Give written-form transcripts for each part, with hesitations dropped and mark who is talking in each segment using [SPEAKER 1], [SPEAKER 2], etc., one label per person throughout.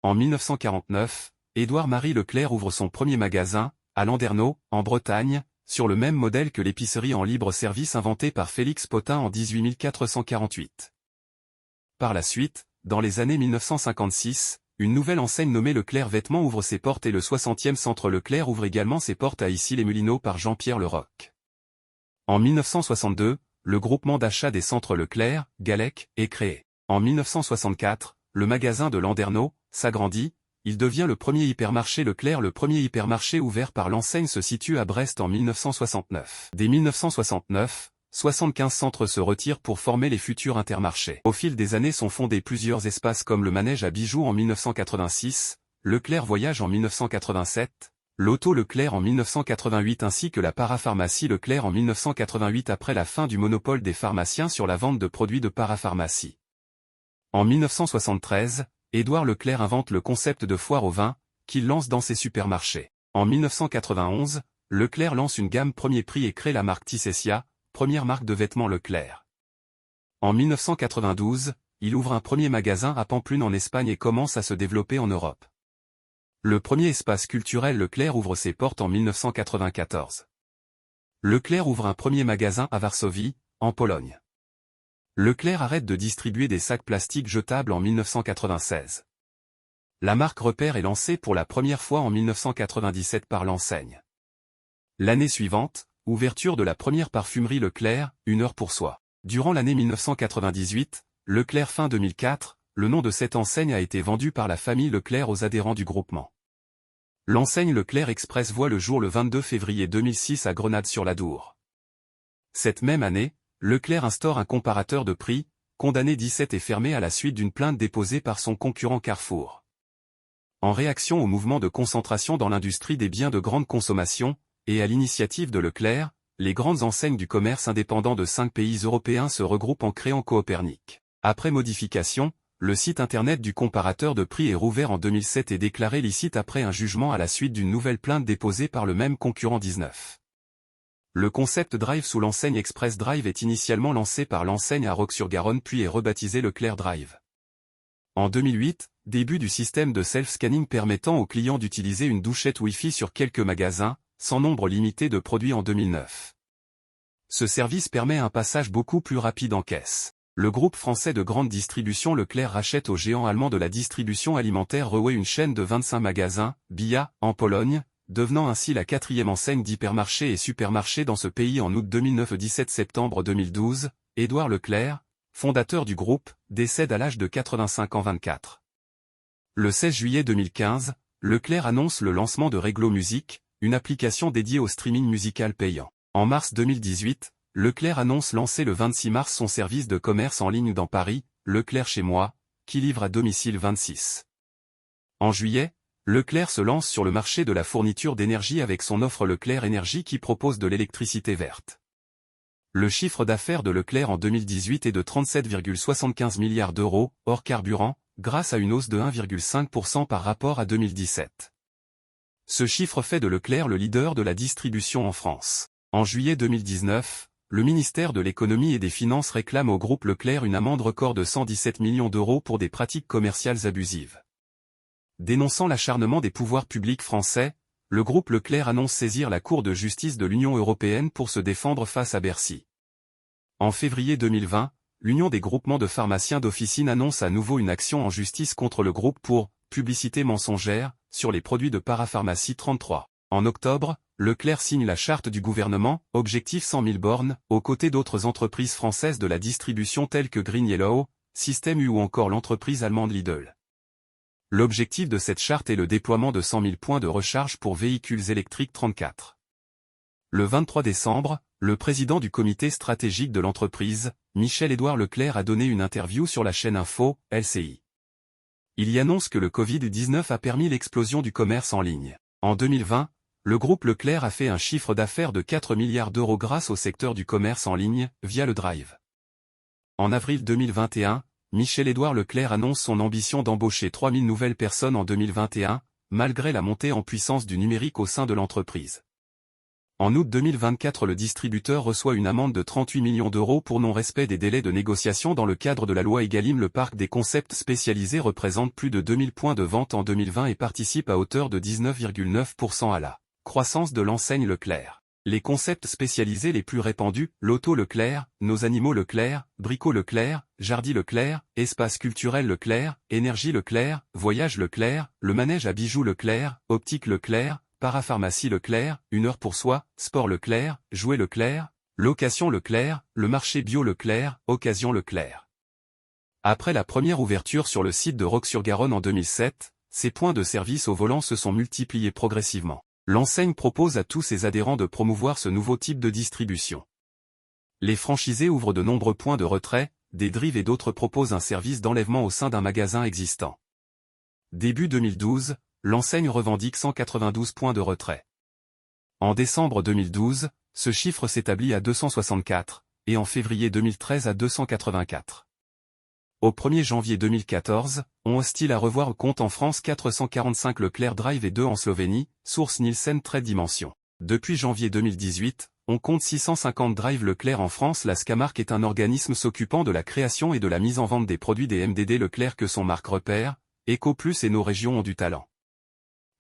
[SPEAKER 1] En 1949, Édouard-Marie Leclerc ouvre son premier magasin, à Landerneau, en Bretagne, sur le même modèle que l'épicerie en libre-service inventée par Félix Potin en 18448. Par la suite, dans les années 1956, une nouvelle enseigne nommée Leclerc Vêtements ouvre ses portes et le 60e centre Leclerc ouvre également ses portes à Issy-les-Moulineaux par Jean-Pierre Leroc. En 1962, le groupement d'achat des centres Leclerc, Galec, est créé. En 1964, le magasin de Landerneau s'agrandit, il devient le premier hypermarché Leclerc. Le premier hypermarché ouvert par l'enseigne se situe à Brest en 1969. Dès 1969, 75 centres se retirent pour former les futurs intermarchés. Au fil des années sont fondés plusieurs espaces comme le Manège à Bijoux en 1986, Leclerc Voyage en 1987, l'Auto Leclerc en 1988 ainsi que la parapharmacie Leclerc en 1988 après la fin du monopole des pharmaciens sur la vente de produits de parapharmacie. En 1973, Édouard Leclerc invente le concept de foire au vin, qu'il lance dans ses supermarchés. En 1991, Leclerc lance une gamme premier prix et crée la marque Tissessia, première marque de vêtements Leclerc. En 1992, il ouvre un premier magasin à Pamplune en Espagne et commence à se développer en Europe. Le premier espace culturel Leclerc ouvre ses portes en 1994. Leclerc ouvre un premier magasin à Varsovie, en Pologne. Leclerc arrête de distribuer des sacs plastiques jetables en 1996. La marque Repère est lancée pour la première fois en 1997 par l'enseigne. L'année suivante, ouverture de la première parfumerie Leclerc, une heure pour soi. Durant l'année 1998, Leclerc fin 2004, le nom de cette enseigne a été vendu par la famille Leclerc aux adhérents du groupement. L'enseigne Leclerc Express voit le jour le 22 février 2006 à Grenade-sur-l'Adour. Cette même année, Leclerc instaure un comparateur de prix, condamné 17 et fermé à la suite d'une plainte déposée par son concurrent Carrefour. En réaction au mouvement de concentration dans l'industrie des biens de grande consommation, et à l'initiative de Leclerc, les grandes enseignes du commerce indépendant de 5 pays européens se regroupent en créant Copernic. Après modification, le site internet du comparateur de prix est rouvert en 2007 et déclaré licite après un jugement à la suite d'une nouvelle plainte déposée par le même concurrent 19. Le concept Drive sous l'enseigne Express Drive est initialement lancé par l'enseigne à Roques-sur-Garonne puis est rebaptisé Leclerc Drive. En 2008, début du système de self-scanning permettant aux clients d'utiliser une douchette Wi-Fi sur quelques magasins, sans nombre limité de produits en 2009. Ce service permet un passage beaucoup plus rapide en caisse. Le groupe français de grande distribution Leclerc rachète au géant allemand de la distribution alimentaire Reway une chaîne de 25 magasins, BIA, en Pologne, devenant ainsi la 4e enseigne d'hypermarché et supermarché dans ce pays en août 2009 et 17 septembre 2012, Édouard Leclerc, fondateur du groupe, décède à l'âge de 85 ans 24. Le 16 juillet 2015, Leclerc annonce le lancement de Reglo Music, une application dédiée au streaming musical payant. En mars 2018, Leclerc annonce lancer le 26 mars son service de commerce en ligne dans Paris, Leclerc chez moi, qui livre à domicile 26. En juillet, Leclerc se lance sur le marché de la fourniture d'énergie avec son offre Leclerc Énergie qui propose de l'électricité verte. Le chiffre d'affaires de Leclerc en 2018 est de 37,75 milliards d'euros, hors carburant, grâce à une hausse de 1,5% par rapport à 2017. Ce chiffre fait de Leclerc le leader de la distribution en France. En juillet 2019, le ministère de l'Économie et des Finances réclame au groupe Leclerc une amende record de 117 millions d'euros pour des pratiques commerciales abusives. Dénonçant l'acharnement des pouvoirs publics français, le groupe Leclerc annonce saisir la Cour de justice de l'Union européenne pour se défendre face à Bercy. En février 2020, l'Union des groupements de pharmaciens d'officine annonce à nouveau une action en justice contre le groupe pour « publicité mensongère » sur les produits de parapharmacie 33. En octobre, Leclerc signe la charte du gouvernement, objectif 100 000 bornes, aux côtés d'autres entreprises françaises de la distribution telles que Green Yellow, Système U ou encore l'entreprise allemande Lidl. L'objectif de cette charte est le déploiement de 100 000 points de recharge pour véhicules électriques 34. Le 23 décembre, le président du comité stratégique de l'entreprise, Michel-Édouard Leclerc a donné une interview sur la chaîne Info, LCI. Il y annonce que le Covid-19 a permis l'explosion du commerce en ligne. En 2020, le groupe Leclerc a fait un chiffre d'affaires de 4 milliards d'euros grâce au secteur du commerce en ligne, via le Drive. En avril 2021, Michel-Édouard Leclerc annonce son ambition d'embaucher 3000 nouvelles personnes en 2021, malgré la montée en puissance du numérique au sein de l'entreprise. En août 2024, le distributeur reçoit une amende de 38 millions d'euros pour non-respect des délais de négociation dans le cadre de la loi Egalim. Le parc des concepts spécialisés représente plus de 2000 points de vente en 2020 et participe à hauteur de 19,9% à la croissance de l'enseigne Leclerc. Les concepts spécialisés les plus répandus, Loto Leclerc, Nos Animaux Leclerc, Brico Leclerc, Jardy Leclerc, Espace Culturel Leclerc, Énergie Leclerc, Voyage Leclerc, le Manège à Bijoux Leclerc, Optique Leclerc, Parapharmacie Leclerc, Une heure pour soi, Sport Leclerc, Jouets Leclerc, Location Leclerc, le marché bio Leclerc, Occasion Leclerc. Après la première ouverture sur le site de Roques-sur-Garonne en 2007, ces points de service au volant se sont multipliés progressivement. L'enseigne propose à tous ses adhérents de promouvoir ce nouveau type de distribution. Les franchisés ouvrent de nombreux points de retrait, des drives et d'autres proposent un service d'enlèvement au sein d'un magasin existant. Début 2012, l'enseigne revendique 192 points de retrait. En décembre 2012, ce chiffre s'établit à 264, et en février 2013 à 284. Au 1er janvier 2014, on hostile à revoir compte en France 445 Leclerc Drive et 2 en Slovénie, source Nielsen Trade Dimension. Depuis janvier 2018, on compte 650 Drive Leclerc en France. La Scamarque est un organisme s'occupant de la création et de la mise en vente des produits des MDD Leclerc que son marque repère, EcoPlus et Nos Régions ont du talent.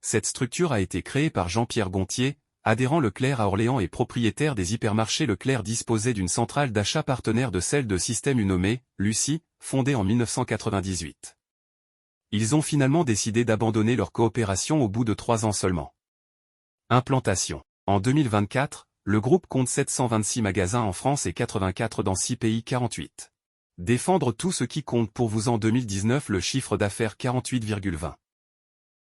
[SPEAKER 1] Cette structure a été créée par Jean-Pierre Gontier, adhérent Leclerc à Orléans et propriétaire des hypermarchés Leclerc. Disposait d'une centrale d'achat partenaire de celle de Système U nommée Lucie, fondée en 1998. Ils ont finalement décidé d'abandonner leur coopération au bout de 3 ans seulement. Implantation. En 2024, le groupe compte 726 magasins en France et 84 dans 6 pays 48. Défendre tout ce qui compte pour vous. En 2019, le chiffre d'affaires 48,20.